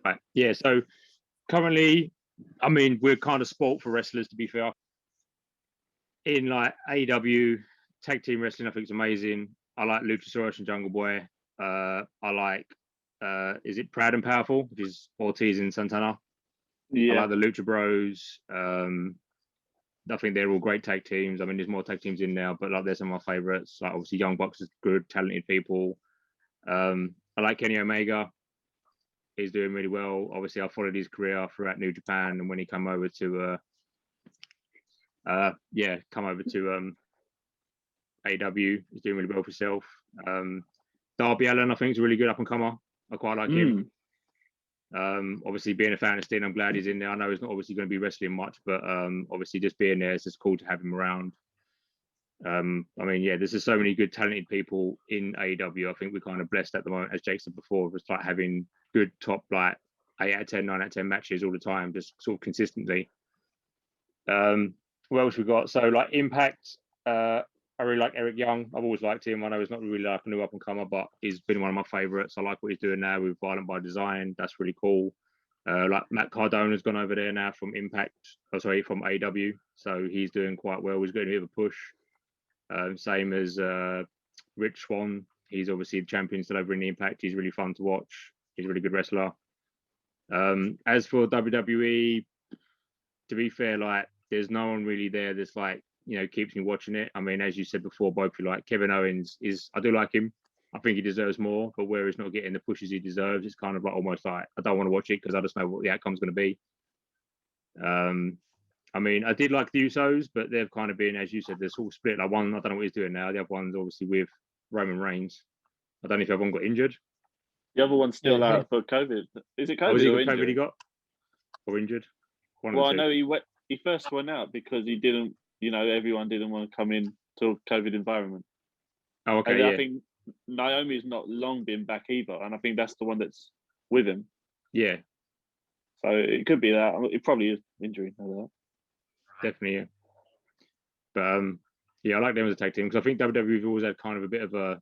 Right. Yeah. So currently, I mean, we're kind of sport for wrestlers, to be fair. In like AEW, tag team wrestling, I think is amazing. I like Luchasaurus and Jungle Boy. I like, is it Proud and Powerful, which is Ortiz and Santana. I like the Lucha Bros. I think they're all great tag teams. I mean, there's more tag teams in now, but like, they're some of my favorites. Like, obviously, Young Bucks is good, talented people. I like Kenny Omega. He's doing really well. Obviously, I followed his career throughout New Japan, and when he come over to AEW, he's doing really well for himself. Darby Allin, I think, is a really good up and comer. I quite like him. Obviously, being a fan of Steen, I'm glad he's in there. I know he's not obviously going to be wrestling much, but obviously just being there, it's just cool to have him around. I mean, yeah, there's just so many good, talented people in AEW. I think we're kind of blessed at the moment, as Jake said before, just like having good top, like 8 out of 10, 9 out of 10 matches all the time, just sort of consistently. What else we got? So like Impact, I really like Eric Young. I've always liked him. I know he's not really like a new up and comer, but he's been one of my favorites. I like what he's doing now with Violent by Design. That's really cool. Like Matt Cardona's gone over there now from from AEW. So he's doing quite well. He's getting a bit of a push. Same as Rich Swann. He's obviously the champion still over in the Impact. He's really fun to watch. He's a really good wrestler. As for WWE, to be fair, like there's no one really there that's like, you know, keeps me watching it. I mean, as you said before, both you like Kevin Owens I do like him. I think he deserves more, but where he's not getting the pushes he deserves, it's kind of like almost like I don't want to watch it because I just know what the outcome's going to be. I mean, I did like the Usos, but they've kind of been, as you said, they're sort of split. Like one, I don't know what he's doing now. The other one's obviously with Roman Reigns. I don't know if everyone got injured. The other one's still out for COVID. Is it COVID? Oh, is it or COVID injured? He got or injured? Well, I know he first went out because he didn't. You know, everyone didn't want to come in to a COVID environment. Oh, okay. Yeah. I think Naomi's not long been back either, and I think that's the one that's with him. Yeah. So it could be that. It probably is injury. Definitely, yeah. But yeah, I like them as a tag team because I think WWE've always had kind of a bit of a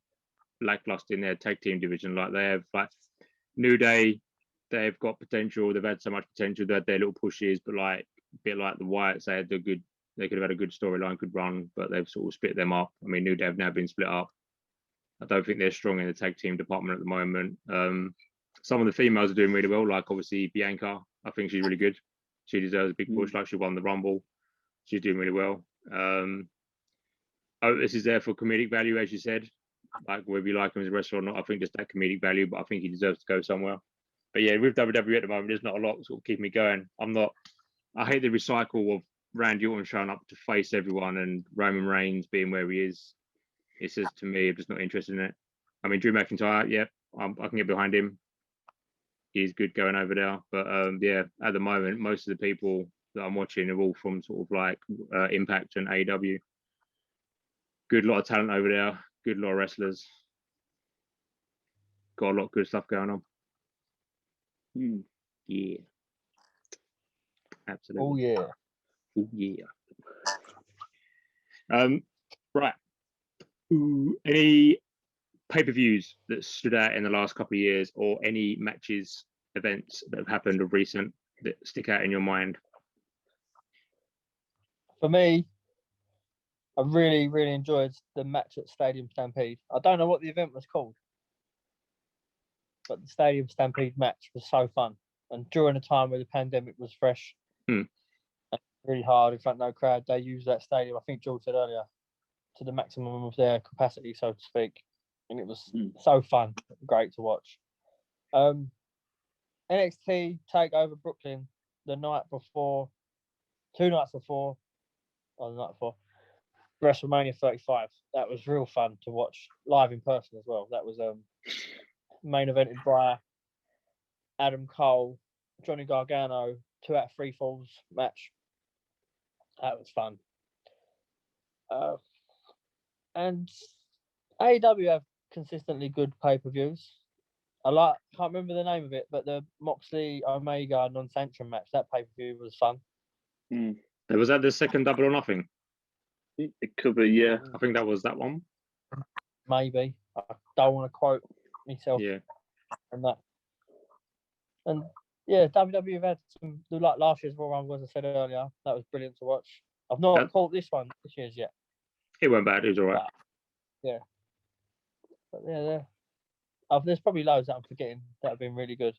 lackluster in their tag team division. Like they have like New Day, they've got potential. They've had so much potential. They had their little pushes, but like a bit like the Wyatts, they could have had a good storyline, good run, but they've sort of split them up. I mean, New Day have now been split up. I don't think they're strong in the tag team department at the moment. Some of the females are doing really well, like obviously Bianca. I think she's really good. She deserves a big push, like she won the Rumble. She's doing really well. Otis is there for comedic value, as you said. Like whether you like him as a wrestler or not, I think just that comedic value, but I think he deserves to go somewhere. But yeah, with WWE at the moment, there's not a lot sort of keeping me going. I hate the recycle of Randy Orton showing up to face everyone and Roman Reigns being where he is. It's just, to me, I'm just not interested in it. I mean, Drew McIntyre, yeah, I can get behind him. He's good going over there. But yeah, at the moment, most of the people that I'm watching are all from sort of like Impact and AEW. Good lot of talent over there. Good lot of wrestlers. Got a lot of good stuff going on. Yeah. Absolutely. Oh yeah. Oh yeah. Right. Any pay-per-views that stood out in the last couple of years, or any matches, events that have happened of recent that stick out in your mind? For me, I really, really enjoyed the match at Stadium Stampede. I don't know what the event was called, but the Stadium Stampede match was so fun. And during a time where the pandemic was fresh, really hard in front of no crowd, they used that stadium, I think George said earlier, to the maximum of their capacity, so to speak. And it was so fun, great to watch. NXT TakeOver Brooklyn the night before, 2 nights before, or the night before, WrestleMania 35. That was real fun to watch live in person as well. That was main evented by Adam Cole, Johnny Gargano, 2 out of 3 falls match. That was fun. And AEW have consistently good pay-per-views. Can't remember the name of it, but the Moxley Omega non-sanction match, that pay-per-view was fun. Was that the second Double or Nothing? It could be, yeah. I think that was that one. Maybe. I don't want to quote myself. Yeah. And that. And Yeah, WWE have had some, like last year's Royal Rumble, as I said earlier. That was brilliant to watch. I've not caught this year's yet. It weren't bad. It was all right. But yeah, there's probably loads that I'm forgetting that have been really good.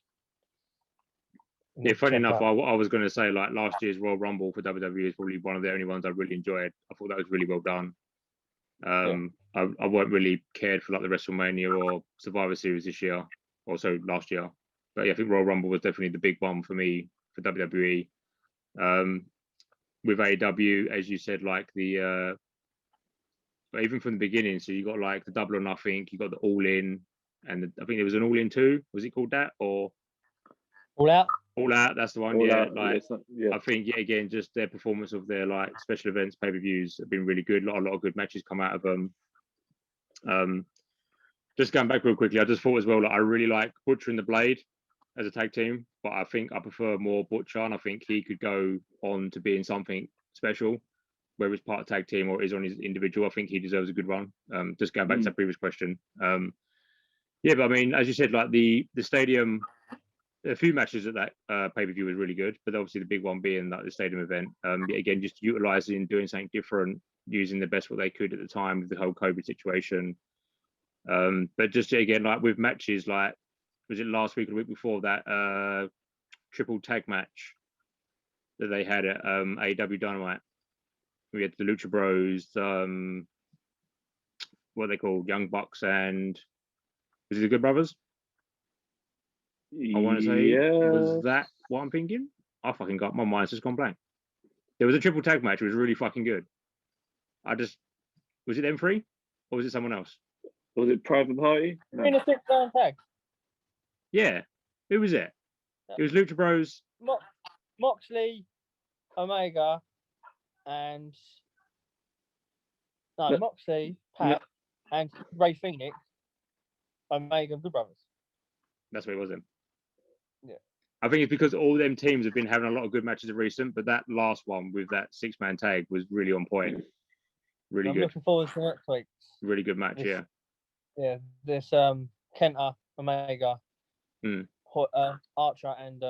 Yeah, funny enough, I was going to say like last year's Royal Rumble for WWE is probably one of the only ones I really enjoyed. I thought that was really well done. I weren't really cared for like the WrestleMania or Survivor Series this year, also last year. But yeah, I think Royal Rumble was definitely the big one for me for WWE. With AEW, as you said, like the but even from the beginning, so you got like the Double or Nothing, you got the All In, and I think there was an All In too. Was it called that or All Out? All Out? That's the one. All yeah, Out, like yeah. I think again, just their performance of their like special events, pay per views have been really good. A lot of good matches come out of them. Just going back real quickly, I just thought as well, like I really like Butcher and the Blade as a tag team, but I think I prefer more Butcher, and I think he could go on to being something special, whether it's part of tag team or is on his individual. I think he deserves a good run. Just going back to that previous question. Yeah, but I mean, as you said, like the stadium, a few matches at that pay per view was really good, but obviously the big one being like the stadium event. Again, just utilizing, doing something different, using the best what they could at the time with the whole COVID situation. But just again, like with matches, like was it last week or the week before that triple tag match that they had at AEW Dynamite? We had the Lucha Bros, what are they called, Young Bucks, and was it the Good Brothers? I want to say, was that what I'm thinking? I fucking got my mind's just gone blank. There was a triple tag match. It was really fucking good. Was it them three, or was it someone else? Was it Private Party? No. In a 6-man tag. Yeah, who was it? It was Lucha Bros. Moxley, Omega, and Moxley, Pat, and Ray Phoenix, Omega, Good Brothers. That's what it was then. Yeah. I think it's because all them teams have been having a lot of good matches of recent, but that last one with that 6-man tag was really on point. Really good. I'm looking forward to next week. Really good match, yeah. Yeah, this Kenta, Omega, Archer, and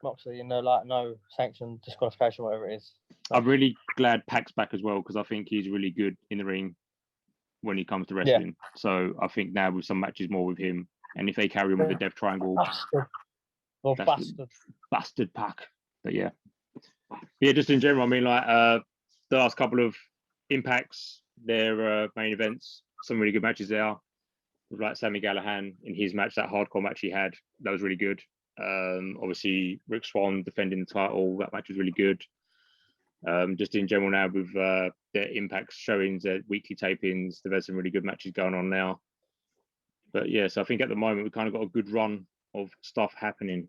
Moxley, and they're like no sanction, disqualification, whatever it is. I'm really glad Pac's back as well because I think he's really good in the ring when he comes to wrestling. Yeah. So I think now with some matches more with him, and if they carry on with the Death Triangle, bastard Pac. But yeah, just in general, I mean, like the last couple of Impacts, their main events, some really good matches there. With like Sami Callihan in his match, that hardcore match he had, that was really good. Obviously Rick Swann defending the title, that match was really good. Just in general now with their Impact showings, their weekly tapings, they've had some really good matches going on now. But yes, I think at the moment we've kind of got a good run of stuff happening.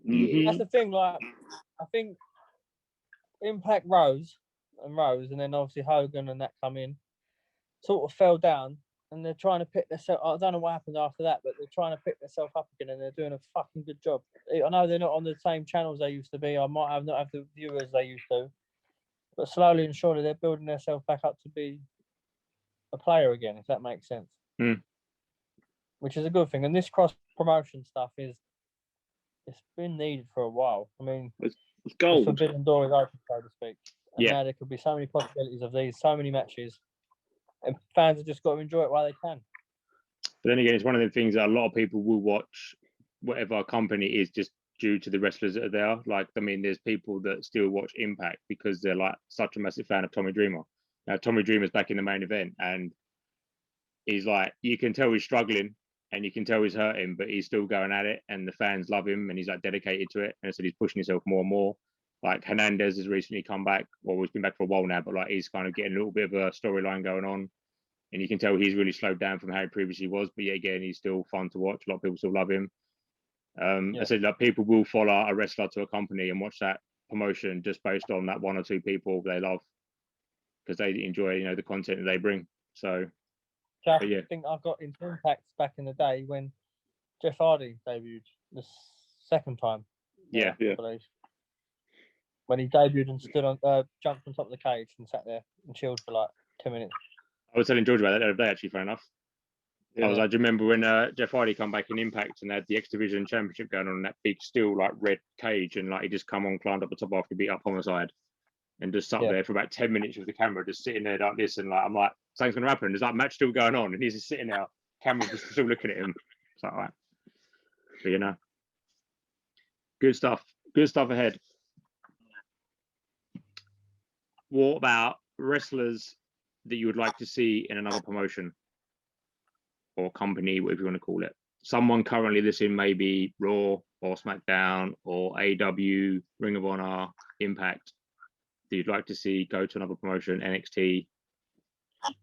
That's the thing, like I think Impact rose, and then obviously Hogan and that come in, sort of fell down, and they're trying to pick themselves. I don't know what happened after that, but they're trying to pick themselves up again, and they're doing a fucking good job. I know they're not on the same channels they used to be. I might not have the viewers they used to, but slowly and surely they're building themselves back up to be a player again, if that makes sense. Which is a good thing. And this cross promotion stuff it's been needed for a while. I mean, it's gold. The forbidden door is open, so to speak. And now there could be so many possibilities of these, so many matches, and fans have just got to enjoy it while they can. But then again, it's one of the things that a lot of people will watch whatever company is just due to the wrestlers that are there. Like, I mean, there's people that still watch Impact because they're like such a massive fan of Tommy Dreamer. Now, Tommy Dreamer's back in the main event, and he's like, you can tell he's struggling and you can tell he's hurting, but he's still going at it, and the fans love him, and he's like dedicated to it. And so he's pushing himself more and more. Like Hernandez has recently come back, well, he's been back for a while now, but like he's kind of getting a little bit of a storyline going on. And you can tell he's really slowed down from how he previously was. But yeah, again, he's still fun to watch. A lot of people still love him. I said, like, people will follow a wrestler to a company and watch that promotion just based on that one or two people they love because they enjoy, the content that they bring. So I think I got into Impact back in the day when Jeff Hardy debuted the second time. Yeah. I believe. When he debuted and stood on, jumped on top of the cage and sat there and chilled for like 10 minutes. I was telling George about that the other day, actually, fair enough. I was like, do you remember when Jeff Hardy come back in Impact and they had the X Division Championship going on in that big steel like red cage, and like he just come on, climbed up the top after beat up Homicide, and just sat there for about 10 minutes with the camera, just sitting there like this, and like I'm like, something's gonna happen. There's like match still going on, and he's just sitting there, camera just still looking at him. It's like, all right, but you know, good stuff ahead. What about wrestlers that you would like to see in another promotion or company, whatever you want to call it? Someone currently listening, maybe Raw or SmackDown or AW, Ring of Honor, Impact, that you'd like to see go to another promotion, NXT,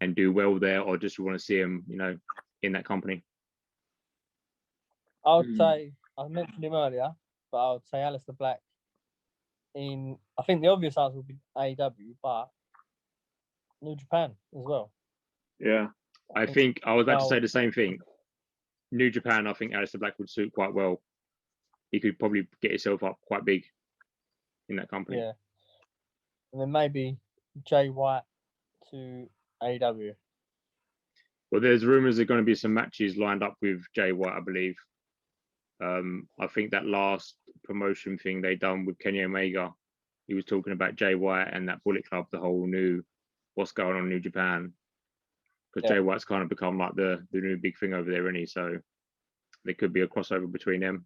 and do well there, or just you want to see them, you know, in that company? I would say, I mentioned him earlier, but I would say Aleister Black. I think the obvious answer would be AEW, but New Japan as well. Yeah. I think I was about to say the same thing. New Japan, I think Aleister Black would suit quite well. He could probably get himself up quite big in that company. Yeah. And then maybe Jay White to AEW. Well, there's rumours there are going to be some matches lined up with Jay White, I believe. I think that last promotion thing they done with Kenny Omega, he was talking about Jay White and that Bullet Club, the whole new what's going on in New Japan. Because Jay White's kind of become like the new big thing over there, isn't he? So there could be a crossover between them.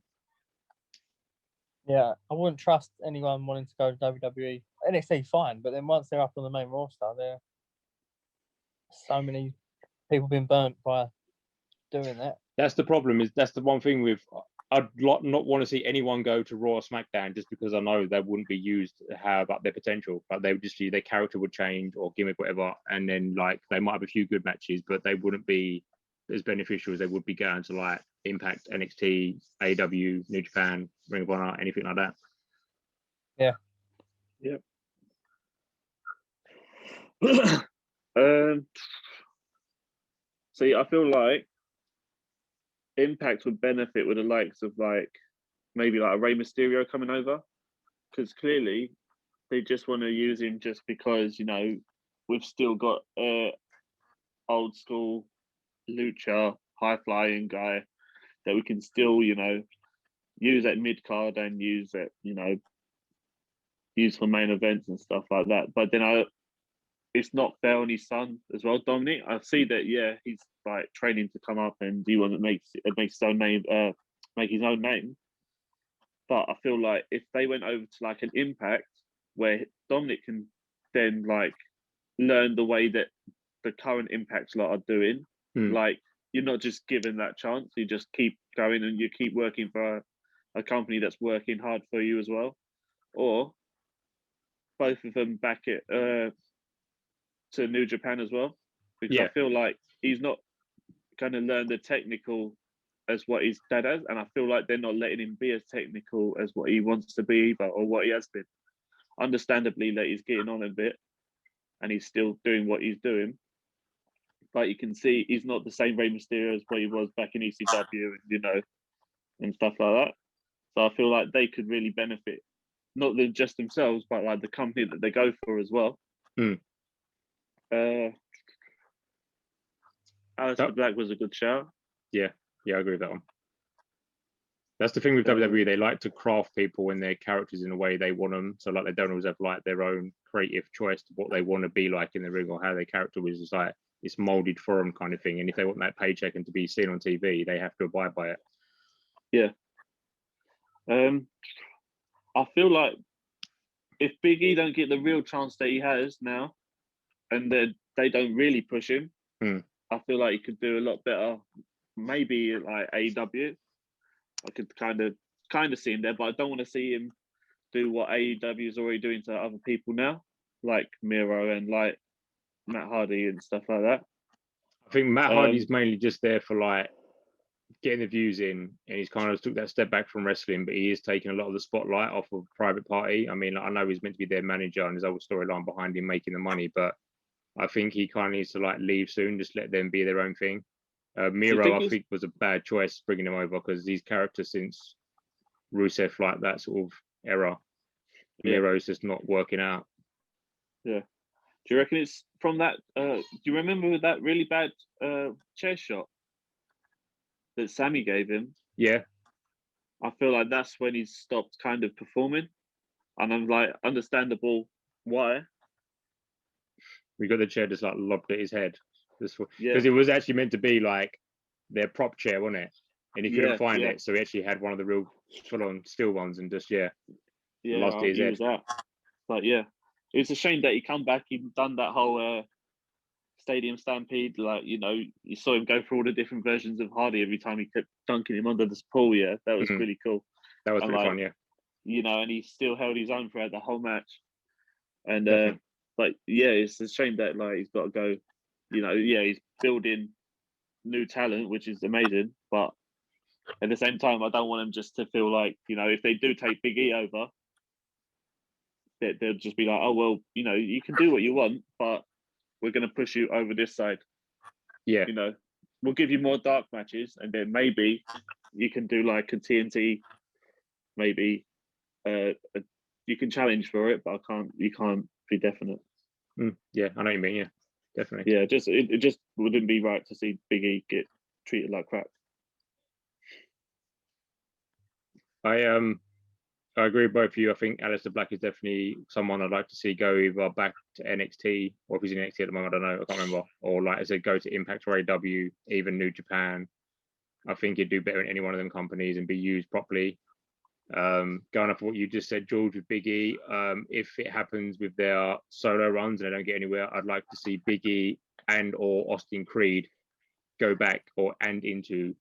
Yeah, I wouldn't trust anyone wanting to go to WWE. NXT fine, but then once they're up on the main roster, there so many people been burnt by doing that. That's the problem. That's the one thing with. I'd not want to see anyone go to Raw or SmackDown just because I know they wouldn't be used to have up their potential. Like they would just their character would change or gimmick, whatever, and then like they might have a few good matches, but they wouldn't be as beneficial as they would be going to like Impact, NXT, AEW, New Japan, Ring of Honor, anything like that. Yeah. Yep. See, I feel like Impact would benefit with the likes of like maybe like a Rey Mysterio coming over, because clearly they just want to use him just because, you know, we've still got old school lucha high flying guy that we can still, you know, use at mid card and use at, you know, use for main events and stuff like that. But then it's not fair on his son as well, Dominic. I see that, yeah, he's like training to come up and he wants to make his own name, make his own name. But I feel like if they went over to like an Impact where Dominic can then like learn the way that the current Impact lot are doing, like you're not just given that chance, you just keep going and you keep working for a company that's working hard for you as well. Or both of them back it to New Japan as well, because I feel like he's not going to learn the technical as what his dad has, and I feel like they're not letting him be as technical as what he wants to be either, or what he has been. Understandably, that he's getting on a bit, and he's still doing what he's doing, but you can see he's not the same Rey Mysterio as what he was back in ECW, and you know, and stuff like that. So I feel like they could really benefit, not just themselves, but like the company that they go for as well. Aleister Black was a good shout. Yeah, I agree with that one. That's the thing with WWE. They like to craft people and their characters in a way they want them. So like they don't always have like their own creative choice to what they want to be like in the ring or how their character is. It's like it's molded for them kind of thing. And if they want that paycheck and to be seen on TV, they have to abide by it. Yeah. I feel like if Big E don't get the real chance that he has now, and they don't really push him, I feel like he could do a lot better. Maybe like AEW, I could kind of see him there, but I don't want to see him do what AEW is already doing to other people now, like Miro and like Matt Hardy and stuff like that. I think Matt Hardy's mainly just there for like getting the views in, and he's kind of took that step back from wrestling, but he is taking a lot of the spotlight off of Private Party. I mean, I know he's meant to be their manager and there's a whole storyline behind him making the money, but I think he kind of needs to like leave soon, just let them be their own thing. Miro, I think, was a bad choice bringing him over because these characters since Rusev, like that sort of era, Miro's just not working out. Yeah. Do you reckon it's from that? Do you remember that really bad chair shot that Sammy gave him, Yeah, I feel like that's when he stopped kind of performing. And I'm like, understandable why. we got the chair just like lobbed at his head. Because Yeah, it was actually meant to be like their prop chair, wasn't it? And he couldn't yeah, find yeah, it, so he actually had one of the real full-on steel ones and just lost yeah. at his He head. was out. But yeah, it's a shame that he come back. He done that whole stadium stampede. Like, you know, you saw him go through all the different versions of Hardy every time he kept dunking him under this pool. Yeah, that was pretty cool. That was And pretty like, fun, yeah. you know, and he still held his own throughout the whole match. And Definitely. but yeah, it's a shame that like he's got to go. You know, yeah, he's building new talent, which is amazing. But at the same time, I don't want him just to feel like, you know, if they do take Big E over, they'll just be like, oh well, you know, you can do what you want, but we're going to push you over this side. Yeah, You know, we'll give you more dark matches, and then maybe you can do like a TNT. Maybe you can challenge for it, but you can't be definite. yeah, I know what you mean. Yeah, definitely. Yeah, it just wouldn't be right to see Big E get treated like crap. I agree with both of you. I think Aleister Black is definitely someone I'd like to see go either back to NXT, or if he's in NXT at the moment, I don't know, I can't remember. Or like I said, go to Impact or AW, even New Japan. I think he'd do better in any one of them companies and be used properly. Going off what you just said, George, with Big E, if it happens with their solo runs and they don't get anywhere, I'd like to see Big E and or Austin Creed go back and into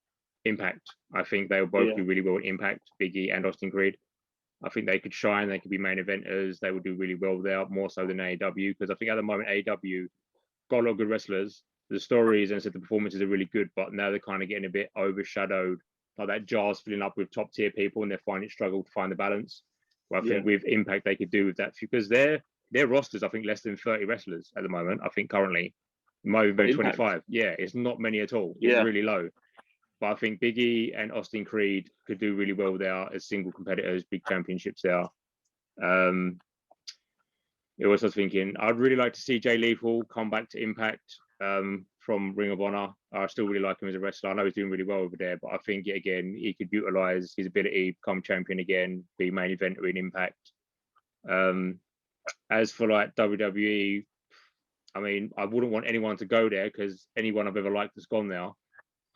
Impact. I think they'll both do really well in Impact, Big E and Austin Creed. I think they could shine. They could be main eventers. They would do really well there, more so than AEW, because I think at the moment AEW got a lot of good wrestlers. The stories and so the performances are really good, but now they're kind of getting a bit overshadowed. Like that jar's filling up with top tier people, and they're finding it struggle to find the balance. Well, I think with Impact they could do with that, because their rosters, I think, less than 30 wrestlers at the moment. I think currently might have been 25. Yeah, it's not many at all. It's really low. But I think Big E and Austin Creed could do really well there as single competitors, big championships there. It was thinking I'd really like to see Jay Lethal come back to Impact from Ring of Honor. I still really like him as a wrestler. I know he's doing really well over there, but I think again he could utilize his ability, become champion again, be main eventer in Impact. As for like WWE, I mean, I wouldn't want anyone to go there, because anyone I've ever liked has gone there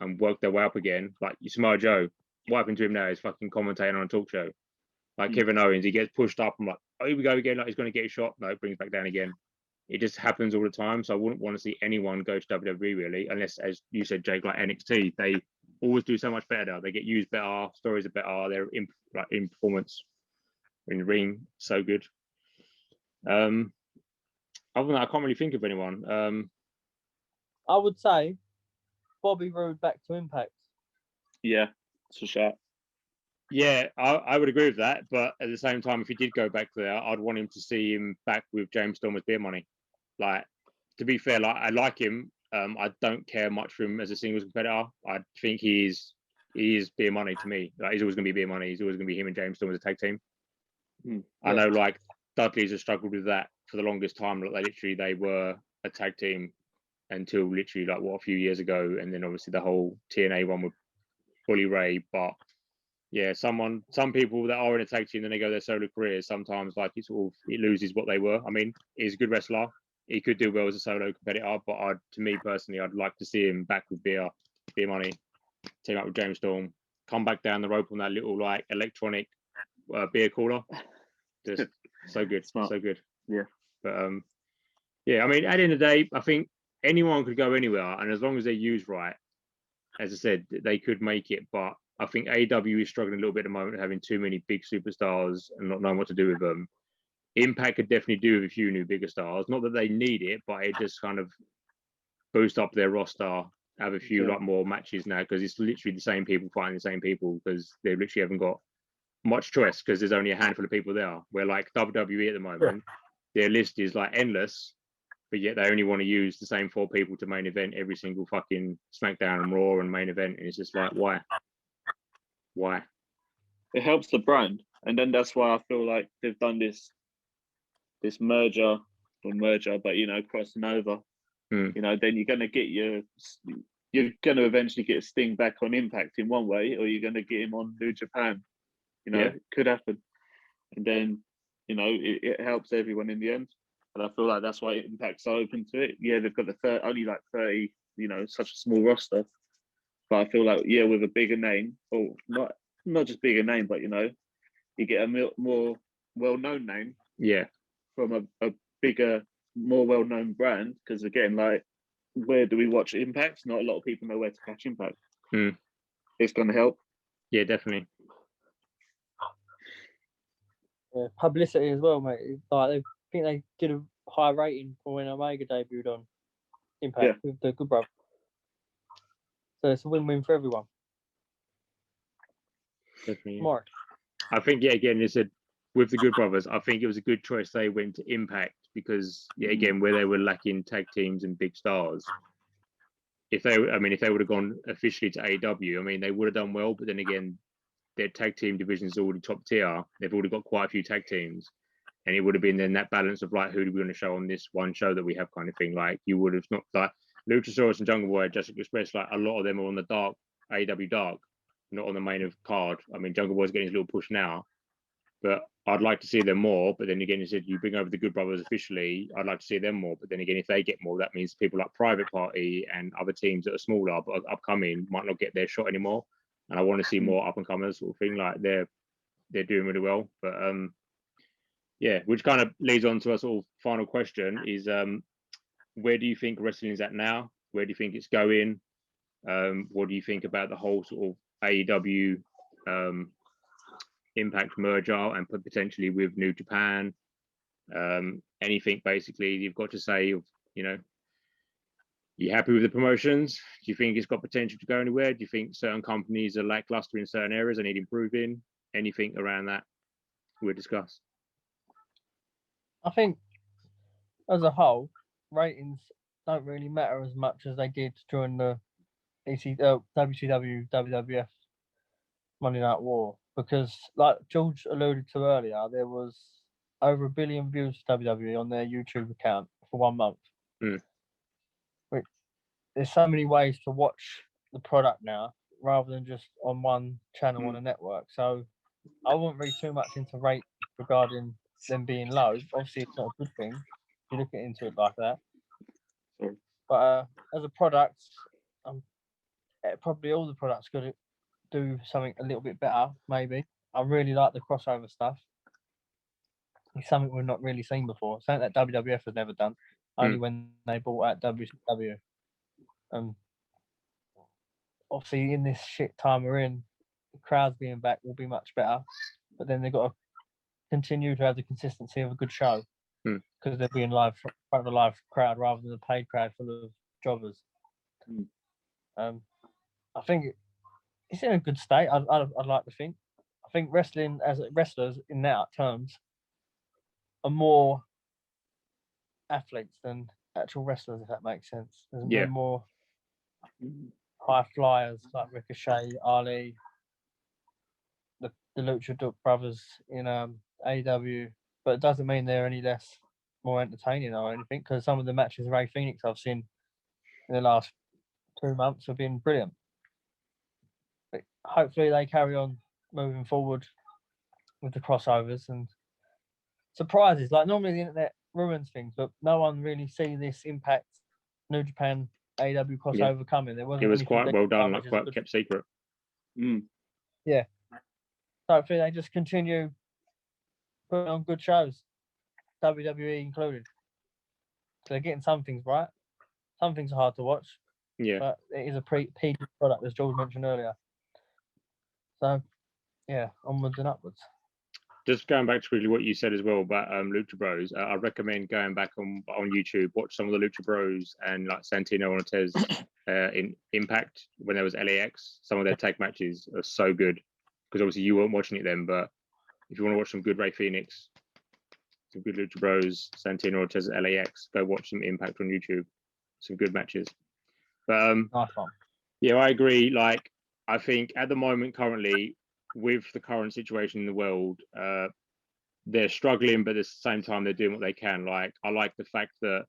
and worked their way up again. Like Samoa Joe, what happened to him now? He's fucking commentating on a talk show. Like Kevin Owens, he gets pushed up. I'm like, oh, here we go again. Like he's going to get a shot. No, it brings back down again. It just happens all the time. So I wouldn't want to see anyone go to WWE really, unless, as you said, Jake, like NXT, they always do so much better. They get used better. Stories are better. They're in performance in the ring, so good. Other than that, I can't really think of anyone. I would say Bobby Roode back to Impact. Yeah, it's a shot. Yeah, I would agree with that. But at the same time, if he did go back there, I'd want him to see him back with James Storm as Beer Money. Like, to be fair, like I like him. I don't care much for him as a singles competitor. I think he is Beer Money to me. Like, he's always going to be Beer Money. He's always going to be him and James Storm as a tag team. I know, like Dudley's have struggled with that for the longest time. Like, they were a tag team until literally like a few years ago, and then obviously the whole TNA one with Bully Ray. But yeah, some people that are in a tag team, then they go their solo careers. Sometimes like it loses what they were. I mean, he's a good wrestler. He could do well as a solo competitor, but to me personally, I'd like to see him back with Beer Money, team up with James Storm, come back down the rope on that little like electronic beer cooler. Just so good, Smart. So good. Yeah. But yeah, I mean, at the end of the day, I think anyone could go anywhere, and as long as they're used right, as I said, they could make it. But I think AEW is struggling a little bit at the moment, having too many big superstars and not knowing what to do with them. Impact could definitely do with a few new bigger stars. Not that they need it, but it just kind of boost up their roster, have a few lot more matches now, because it's literally the same people fighting the same people, because they literally haven't got much choice, because there's only a handful of people there. Where like WWE at the moment, their list is like endless, but yet they only want to use the same 4 people to main event every single fucking SmackDown and Raw and main event. And it's just like, why? It helps the brand. And then that's why I feel like they've done this merger, but, you know, crossing over. You know, then you're going to get your you're going to eventually get Sting back on Impact in one way, or you're going to get him on New Japan. You know, it could happen. And then, you know, it helps everyone in the end. And I feel like that's why Impact's so open to it. Yeah, they've got only like 30, you know, such a small roster. But I feel like, yeah, with a bigger name, or not just bigger name, but, you know, you get a more well-known name. Yeah. From a bigger, more well-known brand. Because again, like, where do we watch Impact? Not a lot of people know where to catch Impact. It's going to help. Yeah, definitely. Yeah, publicity as well, mate. Like, I think they did a high rating for when Omega debuted on Impact with the Good Brother. So it's a win-win for everyone. Definitely. More. I think, yeah, again, it's with the Good Brothers, I think it was a good choice they went to Impact because, yeah, again, where they were lacking tag teams and big stars. If they would have gone officially to AEW, I mean, they would have done well, but then again, their tag team division is already top tier. They've already got quite a few tag teams. And it would have been then that balance of like, who do we want to show on this one show that we have kind of thing. Like, you would have not, like, Luchasaurus and Jungle Boy, Jurassic Express, like, a lot of them are on the dark, AEW dark, not on the main of card. I mean, Jungle Boy's getting his little push now, but I'd like to see them more. But then again, you said you bring over the Good Brothers officially, I'd like to see them more. But then again, if they get more, that means people like Private Party and other teams that are smaller but upcoming might not get their shot anymore. And I want to see more up and comers sort of thing. Like, they're doing really well. But yeah, which kind of leads on to our sort of final question is, where do you think wrestling is at now? Where do you think it's going? What do you think about the whole sort of AEW Impact merger and potentially with New Japan? Anything basically you've got to say of, you know, you happy with the promotions? Do you think it's got potential to go anywhere? Do you think certain companies are lackluster in certain areas and need improving? Anything around that we'll discuss? I think as a whole, ratings don't really matter as much as they did during the WCW, WWF Monday Night War, because, like George alluded to earlier, there was over 1 billion views for WWE on their YouTube account for 1 month. Which, there's so many ways to watch the product now, rather than just on one channel on a network. So I wouldn't read too much into rate regarding them being low. Obviously, it's not a good thing if you look into it like that. But as a product, probably all the products got to do something a little bit better, maybe. I really like the crossover stuff. It's something we've not really seen before. Something that WWF has never done, only when they bought out WCW. Obviously, in this shit time we're in, the crowds being back will be much better. But then they've got to continue to have the consistency of a good show, because they're being live in front of a live crowd rather than a paid crowd full of jobbers. I think it's in a good state. I'd like to think. I think wrestling as wrestlers in that terms are more athletes than actual wrestlers, if that makes sense. There's more high flyers like Ricochet, Ali, the Lucha Brothers in AEW, but it doesn't mean they're any less more entertaining or anything, because some of the matches Ray Phoenix I've seen in the last 2 months have been brilliant. But hopefully they carry on moving forward with the crossovers and surprises. Like, normally the internet ruins things, but no one really see this Impact New Japan AEW crossover coming. It was quite well done, like quite kept secret. Yeah. So hopefully they just continue putting on good shows, WWE included. So they're getting some things right. Some things are hard to watch. Yeah. But it is a PG product, as George mentioned earlier. So, yeah, onwards and upwards. Just going back to really what you said as well about Lucha Bros, I recommend going back on YouTube, watch some of the Lucha Bros and like Santino and Ortiz in Impact when there was LAX. Some of their tag matches are so good, because obviously you weren't watching it then, but if you want to watch some good Ray Phoenix, some good Lucha Bros, Santino Ortiz at LAX, go watch some Impact on YouTube. Some good matches. But nice one. Yeah, I agree. Like, I think at the moment, currently, with the current situation in the world, they're struggling, but at the same time, they're doing what they can. Like, I like the fact that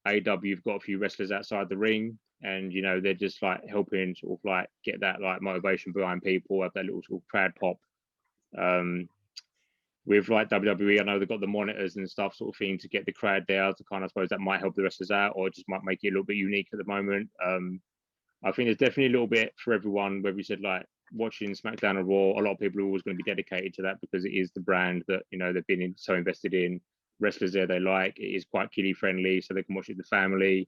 AEW have got a few wrestlers outside the ring. and you know they're just like helping sort of like get that like motivation behind people, have that little sort of crowd pop. With like WWE, I know they've got the monitors and stuff sort of thing to get the crowd there to kind of, I suppose that might help the wrestlers out, or just might make it a little bit unique at the moment. I think there's definitely a little bit for everyone, whether you said like watching SmackDown or Raw, a lot of people are always going to be dedicated to that because it is the brand that, you know, they've been so invested in. Wrestlers there they like, it is quite kiddie friendly, so they can watch it with the family.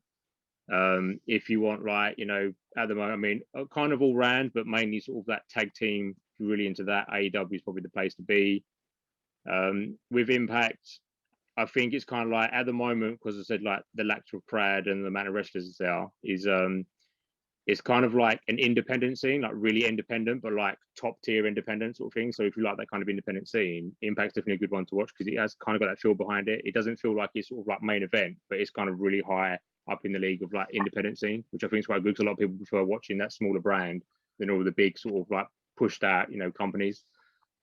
If you want, like, you know, at the moment, I mean, kind of all round, but mainly sort of that tag team, if you're really into that, AEW is probably the place to be. With Impact, I think it's kind of like at the moment, because I said like the lack of crowd and the amount of wrestlers there are, is it's kind of like an independent scene, like really independent, but like top tier independent sort of thing. So if you like that kind of independent scene, Impact's definitely a good one to watch because it has kind of got that feel behind it. It doesn't feel like it's sort of like main event, but it's kind of really high up in the league of like independent scene, which I think is quite good because a lot of people prefer watching that smaller brand than all the big sort of like pushed out, you know, companies,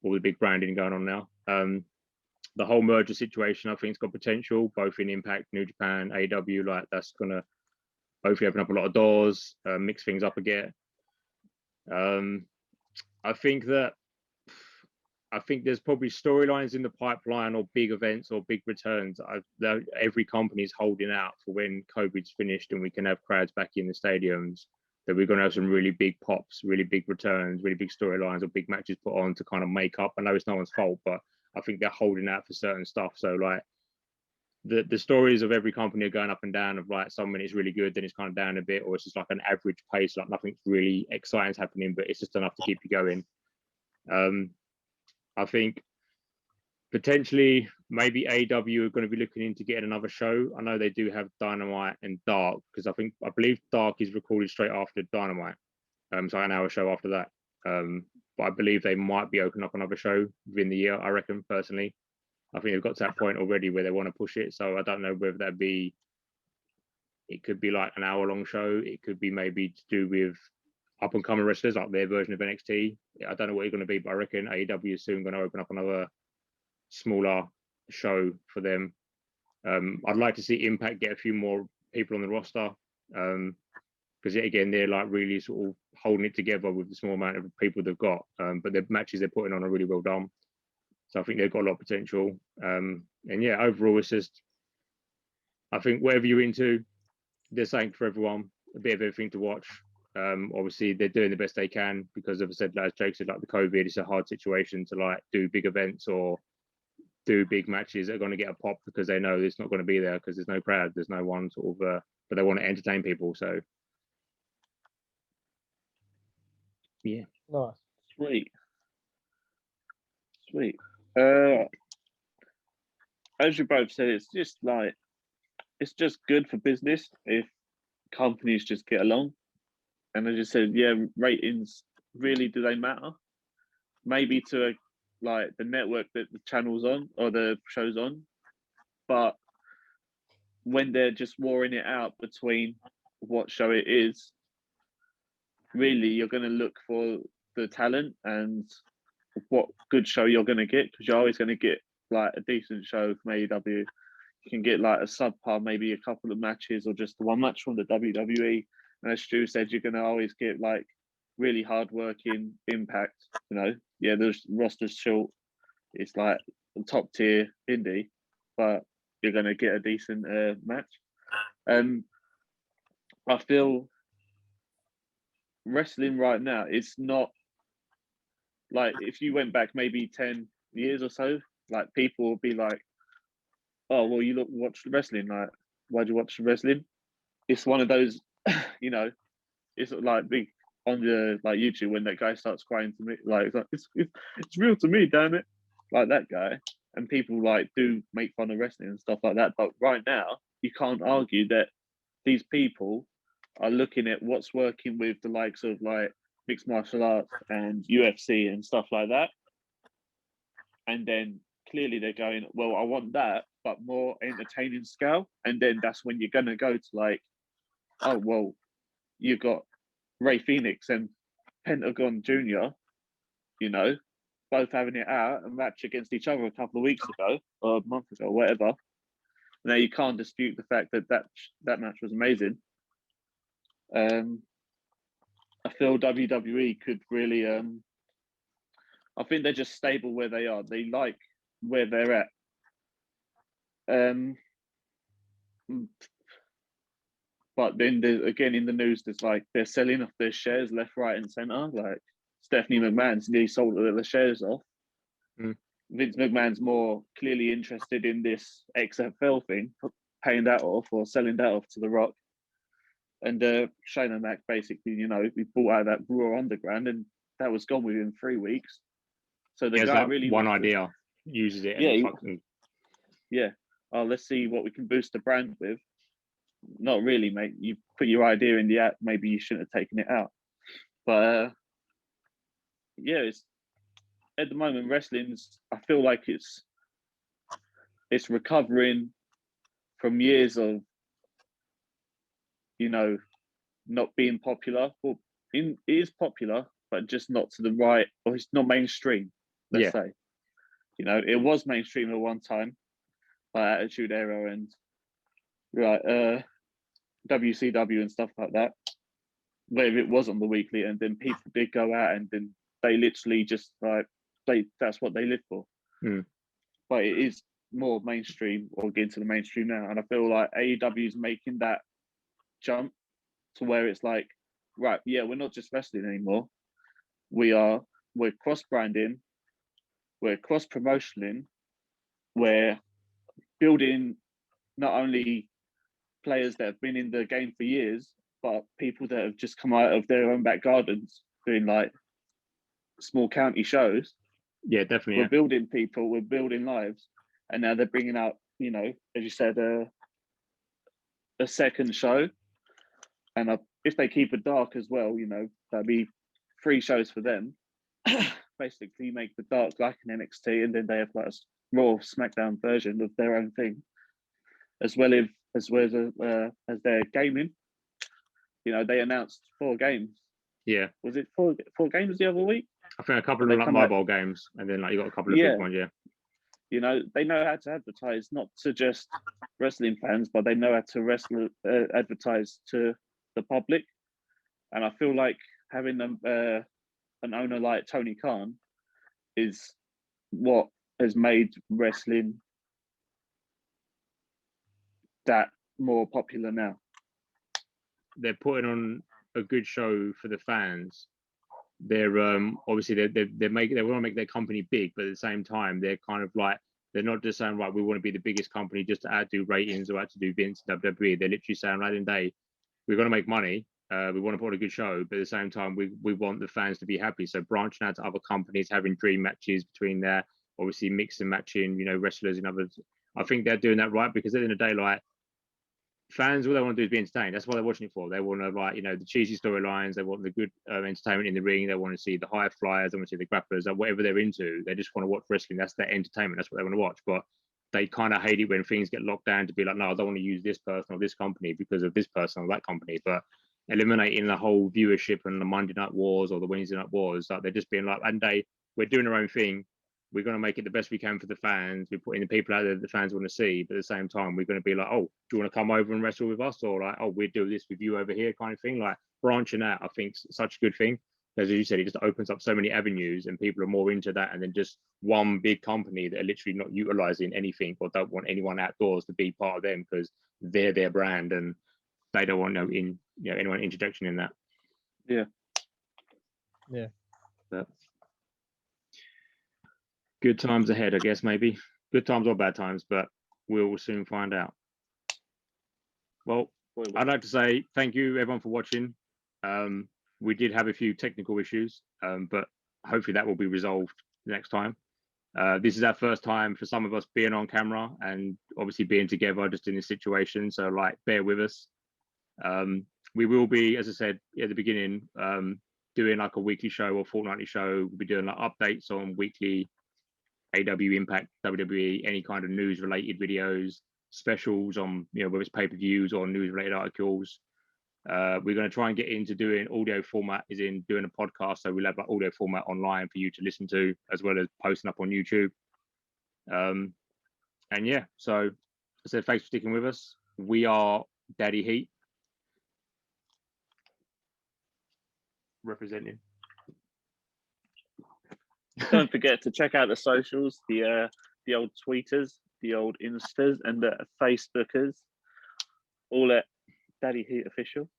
all the big branding going on now. The whole merger situation, I think, has got potential, both in Impact, New Japan, AEW. Like that's gonna hopefully open up a lot of doors, mix things up again. I think there's probably storylines in the pipeline or big events or big returns. Every company's holding out for when COVID's finished and we can have crowds back in the stadiums, that we're going to have some really big pops, really big returns, really big storylines or big matches put on to kind of make up. I know it's no one's fault, but I think they're holding out for certain stuff. So like the stories of every company are going up and down, of like some minutes really good, then it's kind of down a bit, or it's just like an average pace, like nothing's really exciting happening, but it's just enough to keep you going. I think potentially maybe AEW are going to be looking into getting another show. I know they do have Dynamite and Dark, because I believe Dark is recorded straight after Dynamite, so an hour show after that. But I believe they might be opening up another show within the year, I reckon, personally. I think they've got to that point already where they want to push it. So I don't know whether it could be like an hour-long show. It could be maybe to do with up-and-coming wrestlers, like their version of NXT. I don't know what it's going to be, but I reckon AEW is soon going to open up another smaller show for them. I'd like to see Impact get a few more people on the roster, because again, they're like really sort of holding it together with the small amount of people they've got. But the matches they're putting on are really well done. So I think they've got a lot of potential. And yeah, overall, it's just, I think whatever you're into, there's something for everyone, a bit of everything to watch. Obviously, they're doing the best they can because, as I said, as Jake said, like the COVID, it's a hard situation to like do big events or do big matches that are going to get a pop because they know it's not going to be there because there's no crowd, there's no one sort of, but they want to entertain people. So yeah, Nice. Sweet. As you both said, it's just good for business if companies just get along. And as you said, yeah, ratings really, do they matter? Maybe to like the network that the channel's on or the show's on, but when they're just warring it out between what show it is, really you're going to look for the talent and what good show you're going to get, because you're always going to get like a decent show from AEW. You can get like a subpar, maybe a couple of matches or just one match from the WWE. And as Stu said, you're going to always get like really hard-working Impact. You know, yeah, the roster's short. It's like top tier indie, but you're going to get a decent match. I feel wrestling right now, it's not like if you went back maybe 10 years or so, like people would be like, oh, well, you watch wrestling. Like, why'd you watch wrestling? It's one of those, you know, it's like big on the like YouTube when that guy starts crying to me, like it's real to me, damn it, like that guy. And people like do make fun of wrestling and stuff like that. But right now, you can't argue that these people are looking at what's working with the likes of like mixed martial arts and UFC and stuff like that. And then clearly they're going, well, I want that, but more entertaining scale. And then that's when you're going to go to like, oh, well, you've got Ray Phoenix and Pentagon Jr., you know, both having it out a match against each other a couple of weeks ago or a month ago, whatever. Now you can't dispute the fact that that match was amazing. I feel WWE could really. I think they're just stable where they are. They like where they're at. But then again in the news, there's like they're selling off their shares left, right, and center. Like Stephanie McMahon's nearly sold the shares off. Vince McMahon's more clearly interested in this XFL thing, paying that off or selling that off to The Rock. And Shane O'Mac basically, we bought out that Raw Underground, and that was gone within 3 weeks. So the guy like really one idea, uses it. And oh, let's see what we can boost the brand with. Not really, mate. You put your idea in the app. Maybe you shouldn't have taken it out. But it's at the moment wrestling's. I feel like it's recovering from years of not being popular. Well, it is popular, but just not to the right, or it's not mainstream. Let's say, it was mainstream at one time, by Attitude Era and WCW and stuff like that, where it was on the weekly, and then people did go out, and then they literally just that's what they live for. But it is more mainstream, or getting to the mainstream now, and I feel like AEW is making that jump to where it's like, right, we're not just wrestling anymore. We're cross branding, we're cross promotioning, we're building not only players that have been in the game for years, but people that have just come out of their own back gardens doing like small county shows. Yeah, definitely. We're building people, we're building lives, and now they're bringing out, as you said, a second show, and if they keep it dark as well, that'd be 3 shows for them. Basically, make the dark like an NXT, and then they have like a Raw SmackDown version of their own thing, as well as their gaming. They announced 4 games. Yeah. Was it 4 games the other week? I think a couple of like mobile games, and then like you got a couple of big ones. Yeah. They know how to advertise, not to just wrestling fans, but they know how to advertise to the public. And I feel like having an owner like Tony Khan is what has made wrestling that more popular now. They're putting on a good show for the fans. They're obviously they want to make their company big, but at the same time they're kind of like, they're not just saying, right, we want to be the biggest company just to do ratings or to do Vince WWE. They're literally saying, right, in the day, we're going to make money. We want to put on a good show, but at the same time, we want the fans to be happy. So branching out to other companies, having dream matches between there, obviously mix and matching, wrestlers and others. I think they're doing that right, because at the end of the day, like, fans, all they want to do is be entertained. That's what they're watching it for. They want to, like, the cheesy storylines. They want the good entertainment in the ring. They want to see the high flyers. They want to see the grapplers. Whatever they're into, they just want to watch wrestling. That's their entertainment. That's what they want to watch. But they kind of hate it when things get locked down to be like, no, I don't want to use this person or this company because of this person or that company. But eliminating the whole viewership and the Monday Night Wars or the Wednesday Night Wars, like, they're just being like, and we're doing our own thing. We're going to make it the best we can for the fans. We're putting the people out there that the fans want to see. But at the same time, we're going to be like, oh, do you want to come over and wrestle with us? Or like, oh, we'll do this with you over here, kind of thing. Like, branching out, I think, is such a good thing. Because as you said, it just opens up so many avenues, and people are more into that. And then just one big company that are literally not utilizing anything or don't want anyone outdoors to be part of them because they're their brand and they don't want anyone introduction in that. Yeah. But good times ahead, I guess, maybe. Good times or bad times, but we'll soon find out. Well, I'd like to say thank you, everyone, for watching. We did have a few technical issues, but hopefully that will be resolved next time. This is our first time for some of us being on camera and obviously being together just in this situation. So, like, bear with us. We will be, as I said at the beginning, doing like a weekly show or fortnightly show. We'll be doing like updates on weekly AW Impact, WWE, any kind of news related videos, specials on, whether it's pay-per-views or news related articles. We're going to try and get into doing audio format, as in doing a podcast. So we'll have like audio format online for you to listen to, as well as posting up on YouTube. And yeah, so I said, thanks for sticking with us. We are Daddy Heat. representing. Don't forget to check out the socials, the old tweeters, the old instas, and the Facebookers, all at Daddy Heat Official.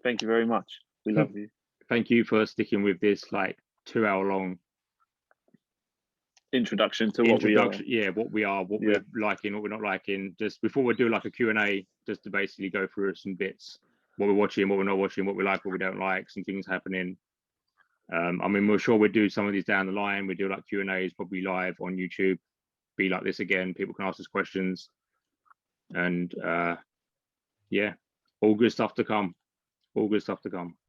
Thank you very much. We love you. Thank you for sticking with this like 2-hour long introduction to what we are. Yeah, what we are, what we're liking, what we're not liking. Just before we do like a Q&A, just to basically go through some bits, what we're watching, what we're not watching, what we like, what we don't like, some things happening. I mean, we're sure we'll do some of these down the line. We do like Q&As probably live on YouTube, be like this again. People can ask us questions, and yeah, all good stuff to come. All good stuff to come.